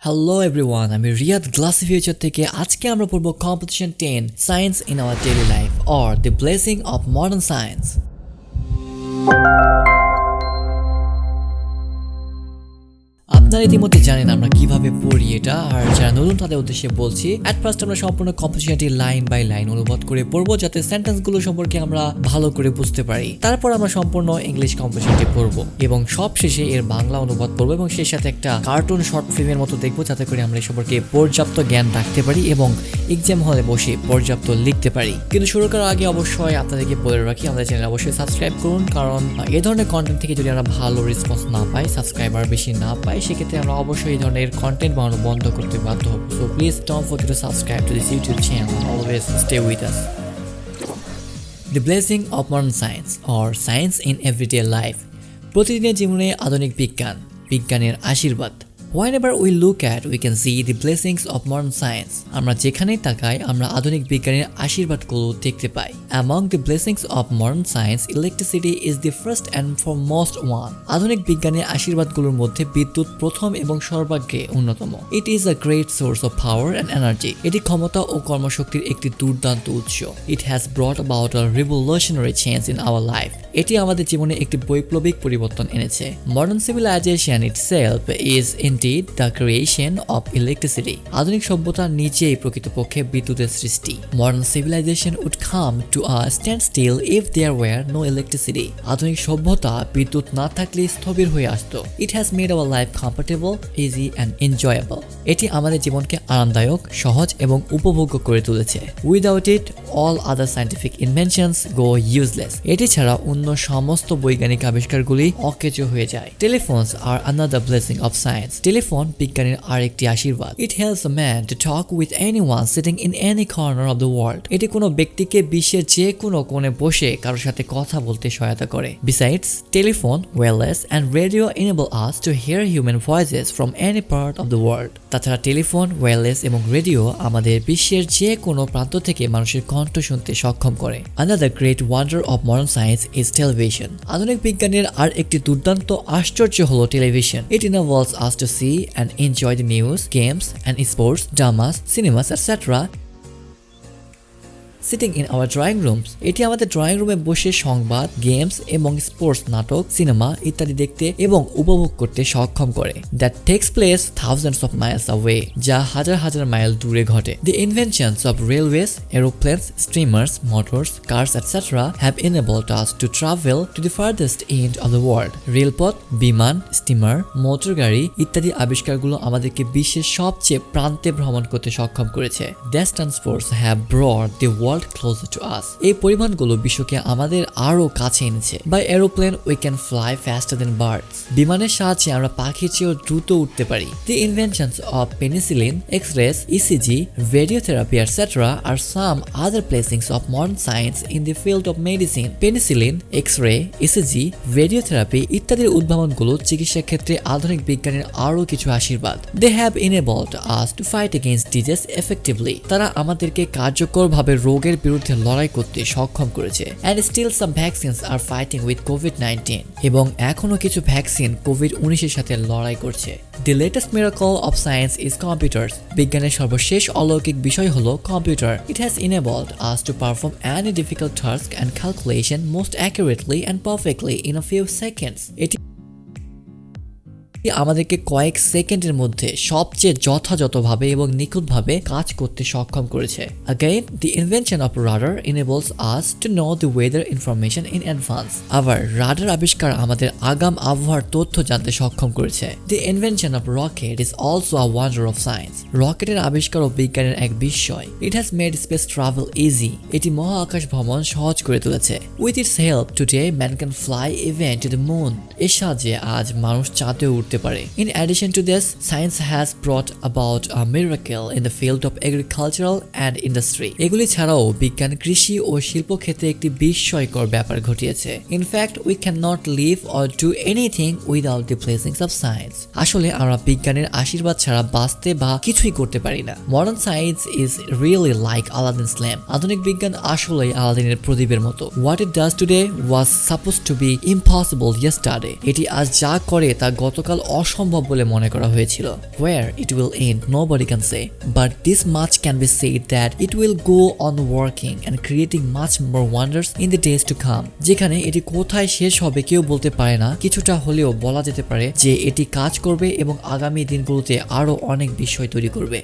Hello everyone, আমি Riyad glassy future থেকে আজকে আমরা পড়ব competition 10 science in our daily life or the blessing of modern science. আপনারা ইতিমধ্যে জানেন আমরা কিভাবে পড়ি এটা, আর যারা নতুন তাদের উদ্দেশ্যে বলছি, অ্যাট ফার্স্ট আমরা সম্পূর্ণ কম্পিটিশনটি লাইন বাই লাইন অনুবাদ করে পড়বো যাতে সেন্টেন্সগুলো সম্পর্কে আমরা ভালো করে বুঝতে পারি। তারপর আমরা সম্পূর্ণ ইংলিশ কম্পিটিশনটি পড়বো এবং সব শেষে এর বাংলা অনুবাদ পড়বো এবং সেই সাথে একটা কার্টুন শর্ট ফিল্মের মতো দেখবো যাতে করে আমরা এই সম্পর্কে পর্যাপ্ত জ্ঞান রাখতে পারি এবং এক্সাম হলে বসে পর্যাপ্ত লিখতে পারি। কিন্তু শুরু করার আগে অবশ্যই আপনাদেরকে বলে রাখি, আমাদের চ্যানেল অবশ্যই সাবস্ক্রাইব করুন, কারণ এই ধরনের কন্টেন্ট থেকে যদি আমরা ভালো রেসপন্স না পাই, সাবস্ক্রাইবার বেশি না পাই, সেক্ষেত্রে আমরা অবশ্যই এই ধরনের কন্টেন্ট বানানো বন্ধ করতে বাধ্য হব। So please don't forget to subscribe to this YouTube channel and always stay with us. The blessing of modern science or science in everyday life. প্রতিদিনের জীবনে আধুনিক বিজ্ঞানের আশীর্বাদ। Whenever we look at, we can see the blessings of modern science. আমরা যেখানেই তাকাই আমরা আধুনিক বিজ্ঞানের আশীর্বাদগুলো দেখতে পাই। Among the blessings of modern science, electricity is the first and foremost one. আধুনিক বিজ্ঞানের আশীর্বাদগুলোর মধ্যে বিদ্যুৎ প্রথম এবং সর্বাগ্রে অন্যতম। It is a great source of power and energy. এটি ক্ষমতা ও কর্মশক্তির একটি দুর্দান্ত উৎস। It has brought about a revolutionary change in our life. এটি আমাদের জীবনে একটি বৈপ্লবিক পরিবর্তন এনেছে। Modern civilization itself is indeed the creation of electricity. আধুনিক সভ্যতা নিজেই প্রকৃতপক্ষে বিদ্যুতের সৃষ্টি। Modern civilization would come to a standstill if there were no electricity. আধুনিক সভ্যতা বিদ্যুৎ না থাকলে স্থবির হয়ে আসতো। It has made our life comfortable, easy and enjoyable. এটি আমাদের জীবনকে আরামদায়ক, সহজ এবং উপভোগ্য করে তুলেছে। Without it, all other scientific inventions go useless. এটি ছাড়া অন্য সমস্ত বৈজ্ঞানিক আবিষ্কারগুলি অকেজো হয়ে যায়। Telephones are another blessing of science. Telephone বিজ্ঞানের আরেকটি আশীর্বাদ। It helps a man to talk with anyone sitting in any corner of the world. এটি কোনো ব্যক্তিকে বিশ্বের যে কোনো কোণে বসে কারোর সাথে কথা বলতে সহায়তা করে। Besides, telephone, wireless and radio enable us to hear human voices from any part of the world. তাছাড়া টেলিফোন, ওয়্যারলেস এবং রেডিও আমাদের বিশ্বের যে কোনো প্রান্ত থেকে মানুষের কণ্ঠ শুনতে সক্ষম করে। Another great wonder of modern science is television. আধুনিক বিজ্ঞানের আর একটি দুর্দান্ত আশ্চর্য হলো television. It enables us to see and enjoy the news, games and sports, dramas, cinemas, etc. Sitting in our drawing rooms. এটি আমাদের ড্রয়িং রুমে বসে সংবাদ, গেমস এবং স্পোর্টস, নাটক, সিনেমা ইত্যাদি দেখতে এবং উপভোগ করতে সক্ষম করে। That takes place thousands of miles away. যা হাজার হাজার মাইল দূরে ঘটে। The inventions of railways, aeroplanes, steamers, motors, cars, etc. have enabled us to travel to the farthest end of the world. রেলপথ, বিমান, স্টিমার, মোটর গাড়ি ইত্যাদি আবিষ্কারগুলো আমাদেরকে বিশ্বের সবচেয়ে প্রান্তে ভ্রমণ করতে সক্ষম করেছে। These transports have brought the world closer to us. এই পরিমাণগুলো বিশ্বকে আমাদের আরো কাছে এনেছে। By aeroplane we can fly faster than birds. বিমানের সাহায্যে আমরা পাখির চেয়েও দ্রুত উঠতে পারি। The inventions of penicillin, X-rays, ECG, radiotherapy, etc. are some other blessings of modern science in the field of medicine. Penicillin, X-ray, ECG, radiotherapy ইত্যাদির উদ্ভাবনগুলো চিকিৎসা ক্ষেত্রে আধুনিক বিজ্ঞানের আরো কিছু আশীর্বাদ। They have enabled us to fight against disease effectively. তারা আমাদেরকে কার্যকরভাবে রোগের বিরুদ্ধে লড়াই করতে সক্ষম করেছে। And still some vaccines are fighting with COVID-19. এবং এখনো কিছু ভ্যাকসিন কোভিড-19 এর সাথে লড়াই করছে। The latest miracle of science is computers. বিজ্ঞানের সর্বশেষ অলৌকিক বিষয় হলো computer. It has enabled us to perform any difficult task and calculation most accurately and perfectly in a few seconds. এটি আমাদেরকে কয়েক সেকেন্ডের মধ্যে সবচেয়ে যথাযথভাবে এবং নিখুঁতভাবে কাজ করতে সক্ষম করেছে। Again, the invention of radar enables us to know the weather information in advance. আবার রাডার আবিষ্কার আমাদের আগাম আবহাওয়ার তথ্য জানতে সক্ষম করেছে। The invention of rocket is also a wonder of science. রকেটের আবিষ্কার ও বিজ্ঞানের এক বিস্ময়। It has made space travel easy. এটি মহাকাশ ভ্রমণ সহজ করে তুলেছে। With its help, today man can fly even to the moon. এর সাহায্যে আজ মানুষ চাঁদে উঠতে পারে। In addition to this, science has brought about a miracle in the field of agricultural and industry. এগুলি ছাড়াও বিজ্ঞান কৃষি ও শিল্প ক্ষেত্রে একটি বিস্ময়কর ব্যাপার ঘটিয়েছে। In fact, we cannot live or do anything without the blessings of science. আসলে আমরা বিজ্ঞানের আশীর্বাদ ছাড়া বাঁচতে বা কিছুই করতে পারি না। Modern science is really like Aladdin's lamp. আধুনিক বিজ্ঞান আসলেই আলাদিনের প্রদীপের মতো। What it does today was supposed to be impossible yesterday. এটি আজ যা করে তা গতকাল অসম্ভব বলে মনে করা হয়েছিল। Where it will end nobody can say, but this much can be said that it will go on working and creating much more wonders in the days to come. যেখানে এটি কোথায় শেষ হবে কেউ বলতে পারে না, কিছুটা হলেও বলা যেতে পারে যে এটি কাজ করবে এবং আগামী দিনগুলোতে আরো অনেক বিষয় তৈরি করবে।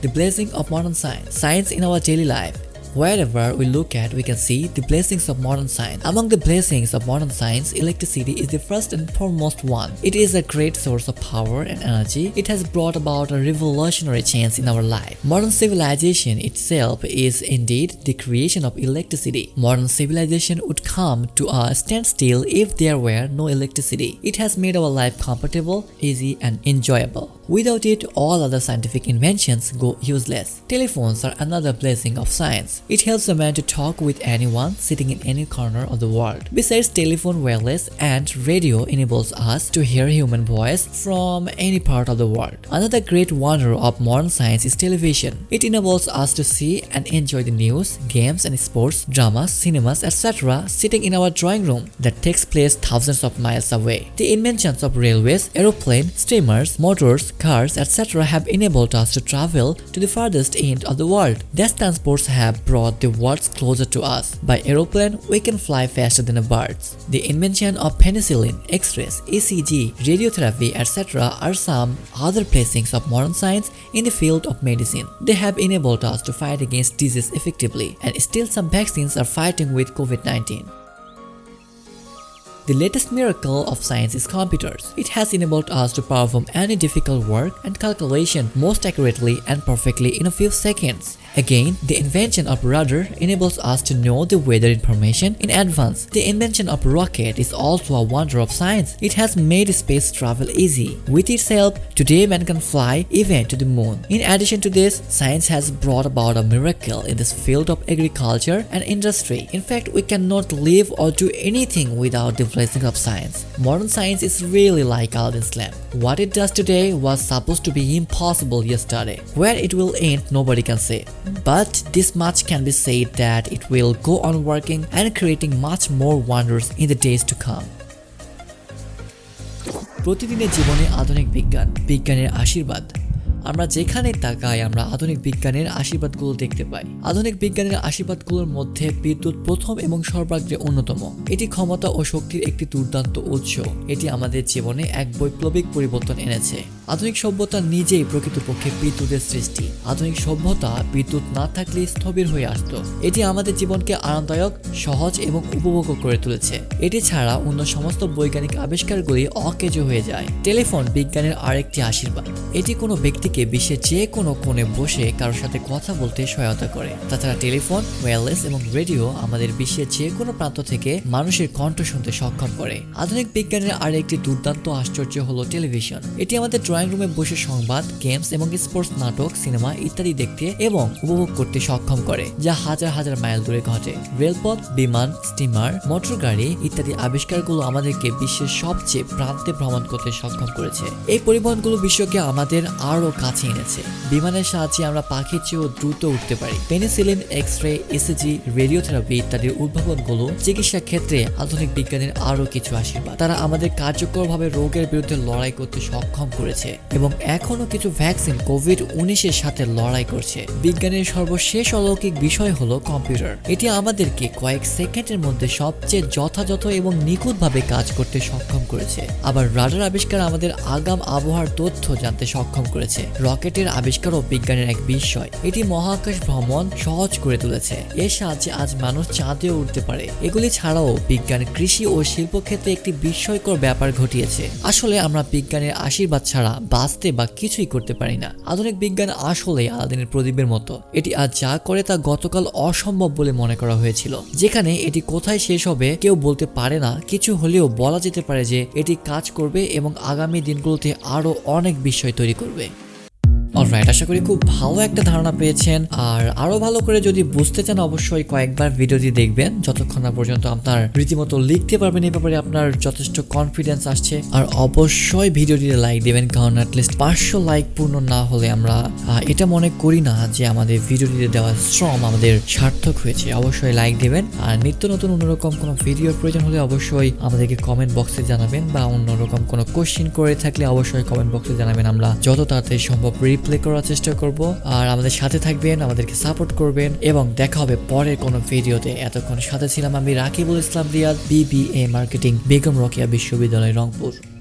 The blessing of modern science. Science in our daily life. Wherever we look at, we can see the blessings of modern science. Among the blessings of modern science, electricity is the first and foremost one. It is a great source of power and energy. It has brought about a revolutionary change in our life. Modern civilization itself is indeed the creation of electricity. Modern civilization would come to a standstill if there were no electricity. It has made our life comfortable, easy, and enjoyable. Without it, all other scientific inventions go useless. Telephones are another blessing of science. It helps a man to talk with anyone sitting in any corner of the world. Besides telephone, wireless and radio enables us to hear human voice from any part of the world. Another great wonder of modern science is television. It enables us to see and enjoy the news, games and sports, dramas, cinemas, etc. sitting in our drawing room that takes place thousands of miles away. The inventions of railways, aeroplane, steamers, motors, cars, etc. have enabled us to travel to the farthest end of the world. These transports have brought the world closer to us. By aeroplane, we can fly faster than a bird. The invention of penicillin, X-rays, ECG, radiotherapy, etc. are some other blessings of modern science in the field of medicine. They have enabled us to fight against disease effectively, and still some vaccines are fighting with COVID-19. The latest miracle of science is computers. It has enabled us to perform any difficult work and calculation most accurately and perfectly in a few seconds. Again, the invention of radar enables us to know the weather information in advance. The invention of rocket is also a wonder of science. It has made space travel easy. With its help, today man can fly even to the moon. In addition to this, science has brought about a miracle in this field of agriculture and industry. In fact, we cannot live or do anything without the blessing of science. Modern science is really like Aladdin's lamp. What it does today was supposed to be impossible yesterday. Where it will end, nobody can say. But this much can be said that it will go on working and creating much more wonders in the days to come. প্রতিদিনের জীবনে আধুনিক বিজ্ঞানের আশীর্বাদ। আমরা যেখানে তাকাই আমরা আধুনিক বিজ্ঞানের আশীর্বাদগুলো দেখতে পাই। আধুনিক বিজ্ঞানের আশীর্বাদগুলোর মধ্যে বিদ্যুৎ প্রথম এবং সর্বাগ্রে অন্যতম। এটি ক্ষমতা ও শক্তির একটি দুর্দান্ত উৎস। এটি আমাদের জীবনে এক বৈপ্লবিক পরিবর্তন এনেছে। আধুনিক সভ্যতা নিজেই প্রকৃতপক্ষে বিদ্যুতের সৃষ্টি। আধুনিক সভ্যতা বিদ্যুৎ না থাকলে স্থবির হয়ে আসত। এটি আমাদের জীবনকে আরামদায়ক, সহজ এবং উপভোগ্য করে তুলেছে। এটি ছাড়া অন্য সমস্ত বৈজ্ঞানিক আবিষ্কারগুলি অকেজো হয়ে যায়। টেলিফোন বিজ্ঞানের আরেকটি আশীর্বাদ। এটি কোনো ব্যক্তিকে বিশ্বের যে কোনো কোণে বসে কারোর সাথে কথা বলতে সহায়তা করে। তাছাড়া টেলিফোন, ওয়্যারলেস এবং রেডিও আমাদের বিশ্বের যে কোনো প্রান্ত থেকে মানুষের কণ্ঠ শুনতে সক্ষম করে। আধুনিক বিজ্ঞানের আরেকটি দুর্দান্ত আশ্চর্য হলো টেলিভিশন। এটি আমাদের ড্রয়িং রুমে বসে সংবাদ, গেমস এবং স্পোর্টস, নাটক, সিনেমা ইত্যাদি দেখতে এবং উপভোগ করতে সক্ষম করে, যা হাজার হাজার মাইল দূরে ঘটে। রেলপথ, বিমান, স্টিমার, মোটর গাড়ি ইত্যাদি আবিষ্কারগুলো আমাদেরকে বিশ্বের সবচেয়ে প্রান্তে ভ্রমণ করতে সক্ষম করেছে। এই পরিবহনগুলো বিশ্বকে আমাদের আরো কাছে এনেছে। বিমানের সাহায্যে আমরা পাখির চেয়েও দ্রুত উঠতে পারি। পেনিসিলিন, এক্স-রে, ইসিজি, রেডিওথেরাপি ইত্যাদির উদ্ভাবনগুলো চিকিৎসা ক্ষেত্রে আধুনিক বিজ্ঞানের আরো কিছু আশীর্বাদ। তারা আমাদের কার্যকরভাবে রোগের বিরুদ্ধে লড়াই করতে সক্ষম করেছে এবং এখনো কিছু ভ্যাকসিন কোভিড-19 সাথে লড়াই করছে। বিজ্ঞানের সর্বশেষ অলৌকিক বিষয় হলো কম্পিউটার। এটি আমাদেরকে কয়েক সেকেন্ডের মধ্যে সবচেয়ে যথাযথ এবং নিখুঁতভাবে কাজ করতে সক্ষম করেছে। আবার রাডার আবিষ্কার আমাদের আগাম আবহাওয়ার তথ্য জানতে সক্ষম করেছে। রকেটের আবিষ্কারও বিজ্ঞানের এক বিস্ময়। এটি মহাকাশ ভ্রমণ সহজ করে তুলেছে। এর সাহায্যে আজ মানুষ চাঁদেও উঠতে পারে। এগুলি ছাড়াও বিজ্ঞান কৃষি ও শিল্প ক্ষেত্রে একটি বিস্ময়কর ব্যাপার ঘটিয়েছে। আসলে আমরা বিজ্ঞানের আশীর্বাদ ছাড়া বাঁচতে বা কিছুই করতে পারি না। আধুনিক বিজ্ঞান আসলে আলাদিনের প্রদীপের মতো। এটি আজ যা করে তা গতকাল অসম্ভব বলে মনে করা হয়েছিল। যেখানে এটি কোথায় শেষ হবে কেউ বলতে পারে না, কিছু হলেও বলা যেতে পারে যে এটি কাজ করবে এবং আগামী দিনগুলোতে আরো অনেক বিষয় তৈরি করবে। অলরাইট, আশা করি খুব ভালো একটা ধারণা পেয়েছেন। আর আরো ভালো করে যদি বুঝতে চান অবশ্যই কয়েকবার ভিডিওটি দেখবেন, যতক্ষণ না পর্যন্ত আপনার রীতিমতো লিখতে পারবেন এই ব্যাপারে আপনার যথেষ্ট কনফিডেন্স আসছে। আর অবশ্যই ভিডিওটিতে লাইক দেবেন, কারণ অ্যাটলিস্ট 500 লাইক পূর্ণ না হলে আমরা এটা মনে করি না যে আমাদের ভিডিওটিতে দেওয়া শ্রম আমাদের সার্থক হয়েছে। অবশ্যই লাইক দেবেন। আর নিত্য নতুন অন্যরকম কোনো ভিডিওর প্রয়োজন হলে অবশ্যই আমাদেরকে কমেন্ট বক্সে জানাবেন, বা অন্যরকম কোনো কোশ্চেন করে থাকলে অবশ্যই কমেন্ট বক্সে জানাবেন। আমরা যত তাড়াতাড়ি সম্ভব রিপ্লাই করার চেষ্টা করব। আর আমাদের সাথে থাকবেন, আমাদেরকে সাপোর্ট করবেন, এবং দেখা হবে পরের কোনো ভিডিওতে। এতক্ষণ সাথে ছিলাম আমি রাকিবুল ইসলাম রিয়াদ, BBA মার্কেটিং, বেগম রোকেয়া বিশ্ববিদ্যালয়, রংপুর।